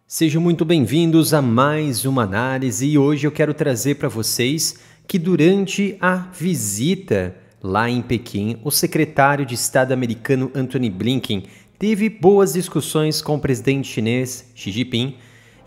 Sejam muito bem-vindos a mais uma análise e hoje eu quero trazer para vocês que durante a visita lá em Pequim, o secretário de Estado americano Antony Blinken teve boas discussões com o presidente chinês Xi Jinping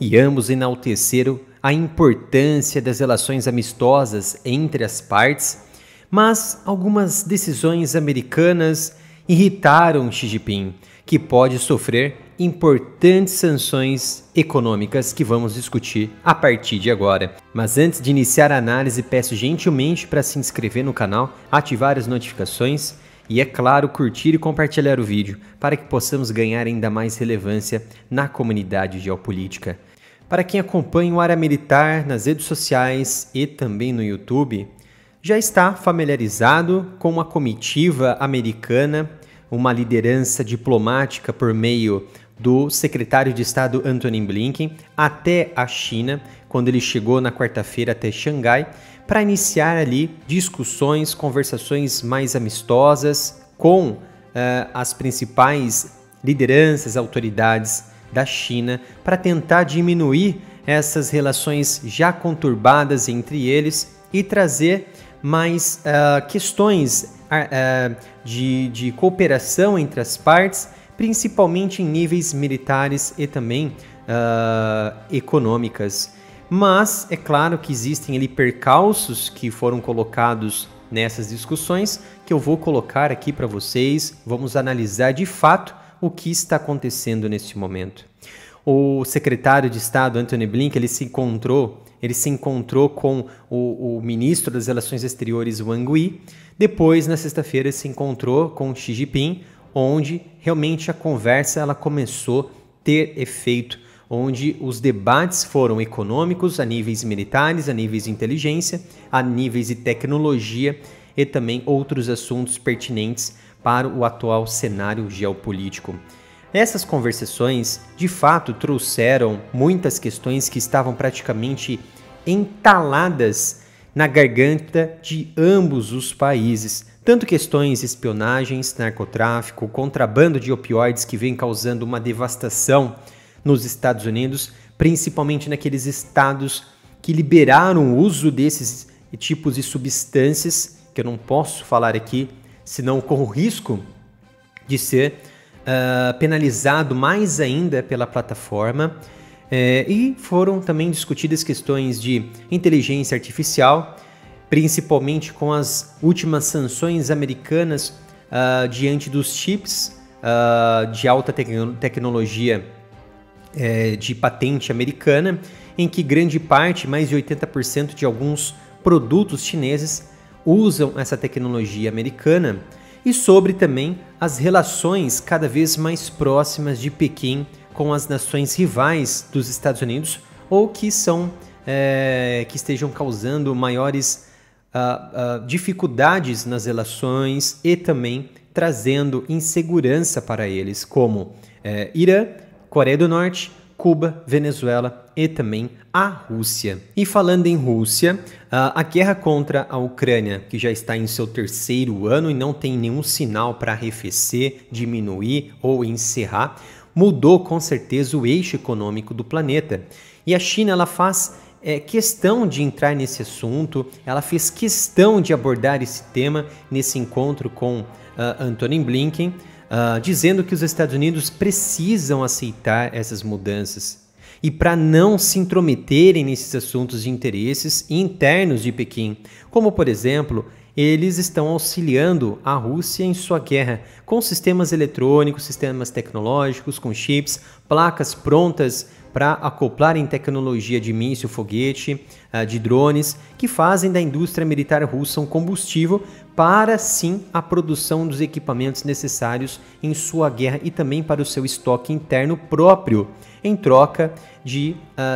e ambos enalteceram a importância das relações amistosas entre as partes, mas algumas decisões americanas irritaram Xi Jinping, que pode sofrer importantes sanções econômicas que vamos discutir a partir de agora. Mas antes de iniciar a análise, peço gentilmente para se inscrever no canal, ativar as notificações e, é claro, curtir e compartilhar o vídeo para que possamos ganhar ainda mais relevância na comunidade geopolítica. Para quem acompanha o Área Militar nas redes sociais e também no YouTube, já está familiarizado com a comitiva americana, uma liderança diplomática por meio do secretário de Estado Antony Blinken até a China, quando ele chegou na quarta-feira até Xangai, para iniciar ali discussões, conversações mais amistosas com as principais lideranças, autoridades da China, para tentar diminuir essas relações já conturbadas entre eles e trazer mais questões de cooperação entre as partes, principalmente em níveis militares e também econômicas. Mas é claro que existem ali percalços que foram colocados nessas discussões que eu vou colocar aqui para vocês. Vamos analisar de fato o que está acontecendo neste momento. O secretário de Estado Antony Blinken ele se encontrou com o ministro das Relações Exteriores, Wang Yi. Depois, na sexta-feira, se encontrou com Xi Jinping, onde realmente a conversa ela começou a ter efeito, onde os debates foram econômicos, a níveis militares, a níveis de inteligência, a níveis de tecnologia e também outros assuntos pertinentes para o atual cenário geopolítico. Essas conversações, de fato, trouxeram muitas questões que estavam praticamente entaladas na garganta de ambos os países. Tanto questões de espionagens, narcotráfico, contrabando de opioides que vem causando uma devastação nos Estados Unidos, principalmente naqueles estados que liberaram o uso desses tipos de substâncias, que eu não posso falar aqui, senão corro o risco de ser penalizado mais ainda pela plataforma. E foram também discutidas questões de inteligência artificial, principalmente com as últimas sanções americanas diante dos chips de alta tecnologia de patente americana, em que grande parte, mais de 80% de alguns produtos chineses usam essa tecnologia americana, e sobre também as relações cada vez mais próximas de Pequim com as nações rivais dos Estados Unidos ou que estejam causando maiores dificuldades nas relações e também trazendo insegurança para eles, como Irã, Coreia do Norte, Cuba, Venezuela e também a Rússia. E falando em Rússia, a guerra contra a Ucrânia, que já está em seu terceiro ano e não tem nenhum sinal para arrefecer, diminuir ou encerrar, mudou com certeza o eixo econômico do planeta. E a China ela faz questão de entrar nesse assunto, ela fez questão de abordar esse tema nesse encontro com Antony Blinken, dizendo que os Estados Unidos precisam aceitar essas mudanças e para não se intrometerem nesses assuntos de interesses internos de Pequim, como por exemplo, eles estão auxiliando a Rússia em sua guerra com sistemas eletrônicos, sistemas tecnológicos, com chips, placas prontas para acoplar em tecnologia de míssil, foguete, de drones, que fazem da indústria militar russa um combustível para, sim, a produção dos equipamentos necessários em sua guerra e também para o seu estoque interno próprio, em troca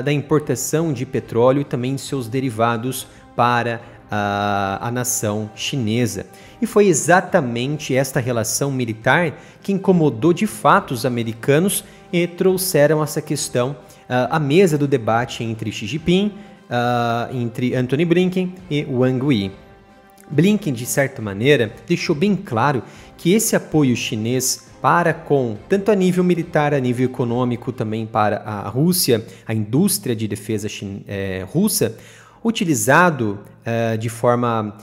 da importação de petróleo e também de seus derivados para a nação chinesa. E foi exatamente esta relação militar que incomodou de fato os americanos e trouxeram essa questão à mesa do debate entre Xi Jinping, entre Antony Blinken e Wang Yi. Blinken, de certa maneira, deixou bem claro que esse apoio chinês para com, tanto a nível militar, a nível econômico, também para a Rússia, a indústria de defesa russa, utilizado de forma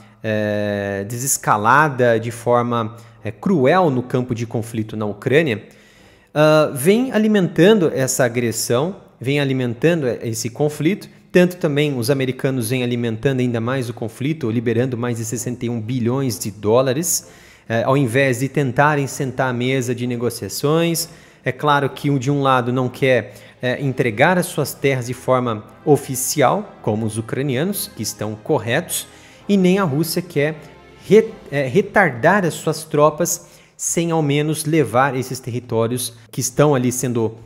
desescalada, de forma cruel no campo de conflito na Ucrânia, vem alimentando essa agressão, vem alimentando esse conflito. Tanto também os americanos vêm alimentando ainda mais o conflito, liberando mais de 61 bilhões de dólares, ao invés de tentarem sentar à mesa de negociações. É claro que de um lado não quer entregar as suas terras de forma oficial, como os ucranianos, que estão corretos, e nem a Rússia quer retardar as suas tropas sem ao menos levar esses territórios que estão ali sendo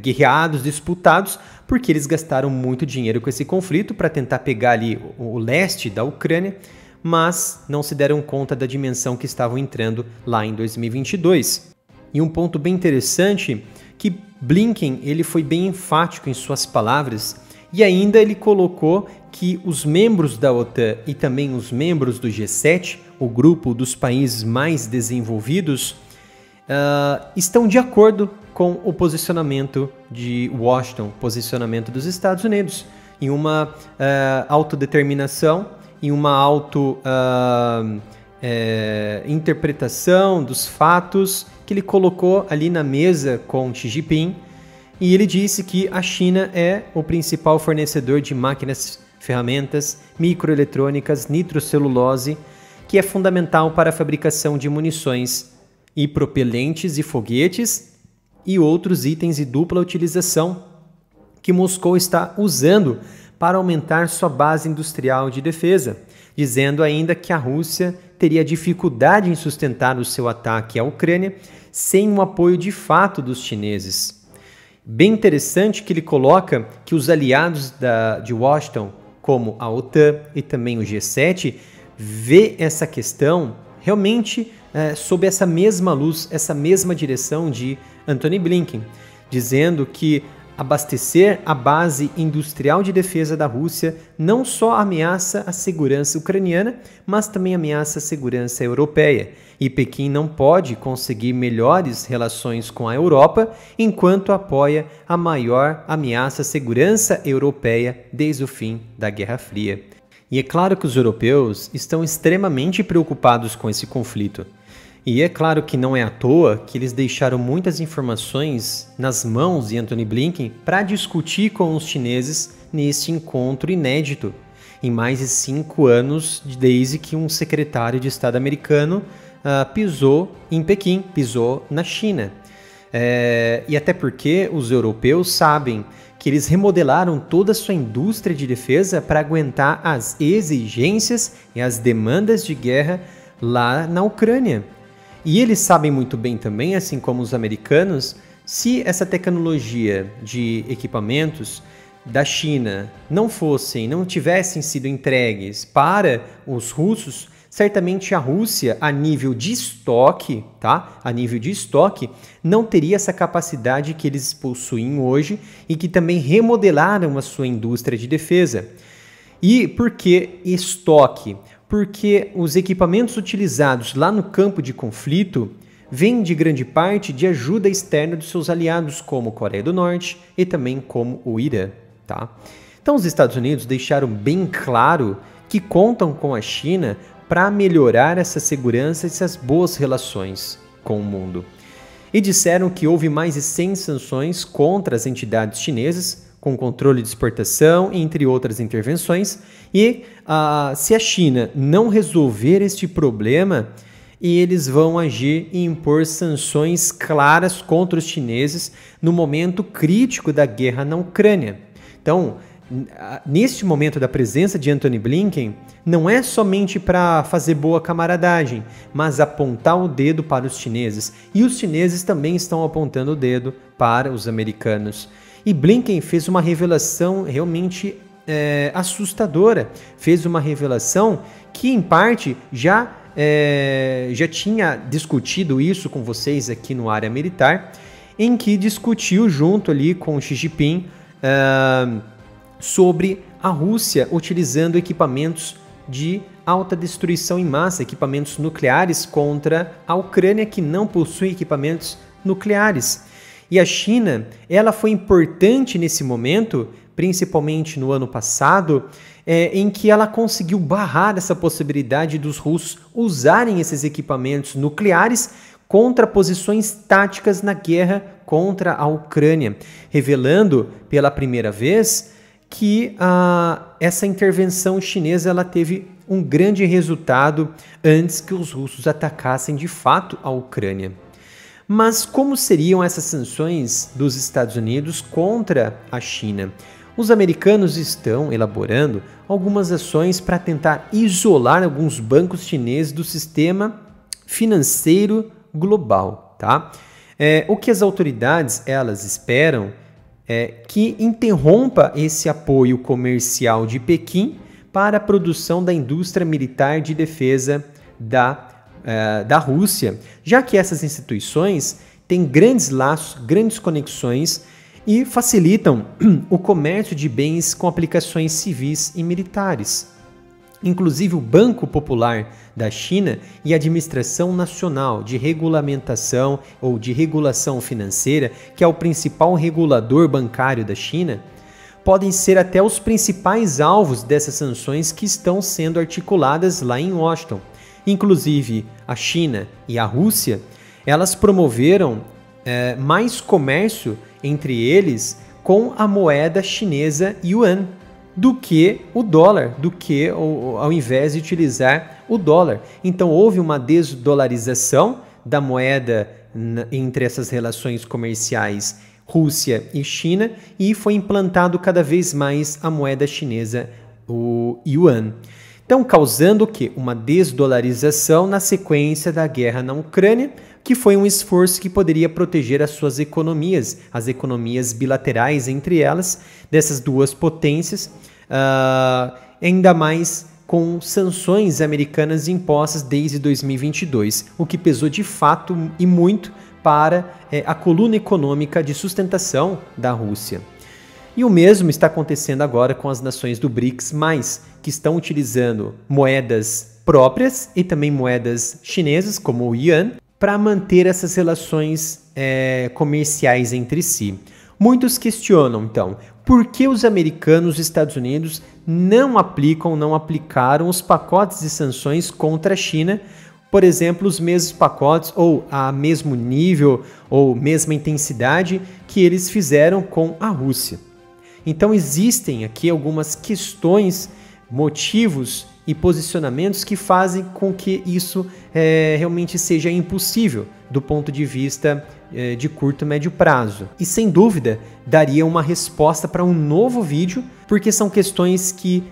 guerreados, disputados, porque eles gastaram muito dinheiro com esse conflito para tentar pegar ali o leste da Ucrânia, mas não se deram conta da dimensão que estavam entrando lá em 2022. E um ponto bem interessante, que Blinken ele foi bem enfático em suas palavras, e ainda ele colocou que os membros da OTAN e também os membros do G7, o grupo dos países mais desenvolvidos, estão de acordo com o posicionamento de Washington, posicionamento dos Estados Unidos, em uma autodeterminação, em uma interpretação dos fatos que ele colocou ali na mesa com Xi Jinping, e ele disse que a China é o principal fornecedor de máquinas, ferramentas, microeletrônicas, nitrocelulose, que é fundamental para a fabricação de munições e propelentes e foguetes e outros itens de dupla utilização que Moscou está usando para aumentar sua base industrial de defesa, dizendo ainda que a Rússia teria dificuldade em sustentar o seu ataque à Ucrânia sem um apoio de fato dos chineses. Bem interessante que ele coloca que os aliados de Washington, como a OTAN e também o G7, vê essa questão realmente sob essa mesma luz, essa mesma direção de Antony Blinken, dizendo que abastecer a base industrial de defesa da Rússia não só ameaça a segurança ucraniana, mas também ameaça a segurança europeia. E Pequim não pode conseguir melhores relações com a Europa enquanto apoia a maior ameaça à segurança europeia desde o fim da Guerra Fria. E é claro que os europeus estão extremamente preocupados com esse conflito. E é claro que não é à toa que eles deixaram muitas informações nas mãos de Antony Blinken para discutir com os chineses neste encontro inédito, em mais de 5 anos desde que um secretário de Estado americano pisou em Pequim, pisou na China. E até porque os europeus sabem que eles remodelaram toda a sua indústria de defesa para aguentar as exigências e as demandas de guerra lá na Ucrânia. E eles sabem muito bem também, assim como os americanos, se essa tecnologia de equipamentos da China não tivessem sido entregues para os russos, certamente a Rússia, a nível de estoque, não teria essa capacidade que eles possuem hoje e que também remodelaram a sua indústria de defesa. E por que estoque? Porque os equipamentos utilizados lá no campo de conflito vêm de grande parte de ajuda externa dos seus aliados, como Coreia do Norte e também como o Irã. Então os Estados Unidos deixaram bem claro que contam com a China para melhorar essa segurança e essas boas relações com o mundo. E disseram que houve mais de 100 sanções contra as entidades chinesas, com controle de exportação, entre outras intervenções, e se a China não resolver este problema, eles vão agir e impor sanções claras contra os chineses no momento crítico da guerra na Ucrânia. Então, neste momento da presença de Antony Blinken, não é somente para fazer boa camaradagem, mas apontar o dedo para os chineses. E os chineses também estão apontando o dedo para os americanos. E Blinken fez uma revelação realmente assustadora. Fez uma revelação que, em parte, já tinha discutido isso com vocês aqui no Área Militar, em que discutiu junto ali com Xi Jinping sobre a Rússia utilizando equipamentos de alta destruição em massa, equipamentos nucleares, contra a Ucrânia, que não possui equipamentos nucleares. E a China, ela foi importante nesse momento, principalmente no ano passado, em que ela conseguiu barrar essa possibilidade dos russos usarem esses equipamentos nucleares contra posições táticas na guerra contra a Ucrânia, revelando pela primeira vez que essa intervenção chinesa ela teve um grande resultado antes que os russos atacassem de fato a Ucrânia. Mas como seriam essas sanções dos Estados Unidos contra a China? Os americanos estão elaborando algumas ações para tentar isolar alguns bancos chineses do sistema financeiro global, tá? O que as autoridades elas esperam é que interrompa esse apoio comercial de Pequim para a produção da indústria militar de defesa da Rússia, já que essas instituições têm grandes laços, grandes conexões e facilitam o comércio de bens com aplicações civis e militares. Inclusive o Banco Popular da China e a Administração Nacional de Regulamentação ou de Regulação Financeira, que é o principal regulador bancário da China, podem ser até os principais alvos dessas sanções que estão sendo articuladas lá em Washington. Inclusive, a China e a Rússia, elas promoveram mais comércio entre eles com a moeda chinesa yuan do que o dólar, ao invés de utilizar o dólar. Então, houve uma desdolarização da moeda entre essas relações comerciais Rússia e China e foi implantado cada vez mais a moeda chinesa, o yuan. Então, causando o quê? Uma desdolarização na sequência da guerra na Ucrânia, que foi um esforço que poderia proteger as suas economias, as economias bilaterais entre elas, dessas duas potências, ainda mais com sanções americanas impostas desde 2022, o que pesou de fato e muito para a coluna econômica de sustentação da Rússia. E o mesmo está acontecendo agora com as nações do BRICS+, que estão utilizando moedas próprias e também moedas chinesas, como o yuan, para manter essas relações comerciais entre si. Muitos questionam, então, por que os americanos e Estados Unidos não aplicaram os pacotes de sanções contra a China, por exemplo, os mesmos pacotes ou a mesmo nível ou mesma intensidade que eles fizeram com a Rússia. Então existem aqui algumas questões, motivos e posicionamentos que fazem com que isso realmente seja impossível do ponto de vista de curto e médio prazo. E sem dúvida daria uma resposta para um novo vídeo, porque são questões que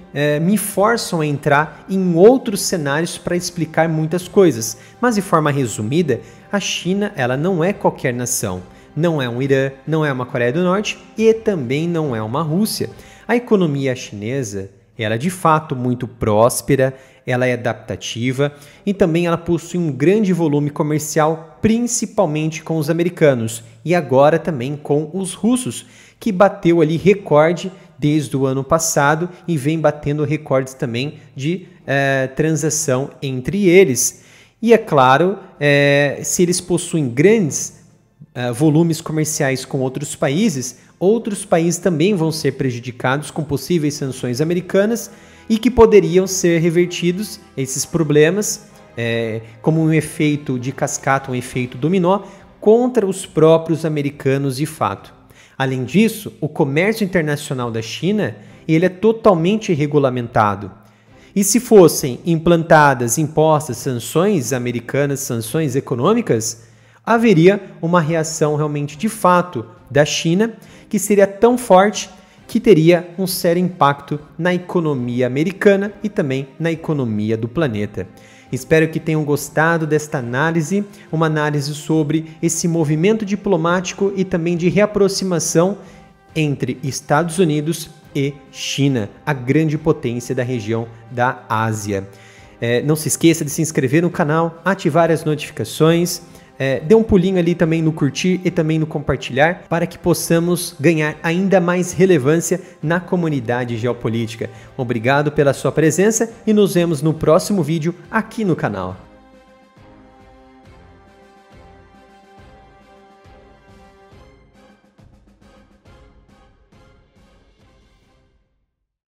me forçam a entrar em outros cenários para explicar muitas coisas. Mas de forma resumida, a China ela não é qualquer nação. Não é um Irã, não é uma Coreia do Norte e também não é uma Rússia. A economia chinesa ela é de fato muito próspera, ela é adaptativa e também ela possui um grande volume comercial, principalmente com os americanos e agora também com os russos, que bateu ali recorde desde o ano passado e vem batendo recordes também de transação entre eles. E é claro, se eles possuem grandes volumes comerciais com outros países também vão ser prejudicados com possíveis sanções americanas e que poderiam ser revertidos esses problemas como um efeito de cascata, um efeito dominó contra os próprios americanos de fato. Além disso, o comércio internacional da China ele é totalmente regulamentado. E se fossem impostas sanções americanas, sanções econômicas, haveria uma reação realmente de fato da China, que seria tão forte que teria um sério impacto na economia americana e também na economia do planeta. Espero que tenham gostado desta análise, uma análise sobre esse movimento diplomático e também de reaproximação entre Estados Unidos e China, a grande potência da região da Ásia. Não se esqueça de se inscrever no canal, ativar as notificações, dê um pulinho ali também no curtir e também no compartilhar para que possamos ganhar ainda mais relevância na comunidade geopolítica. Obrigado pela sua presença e nos vemos no próximo vídeo aqui no canal.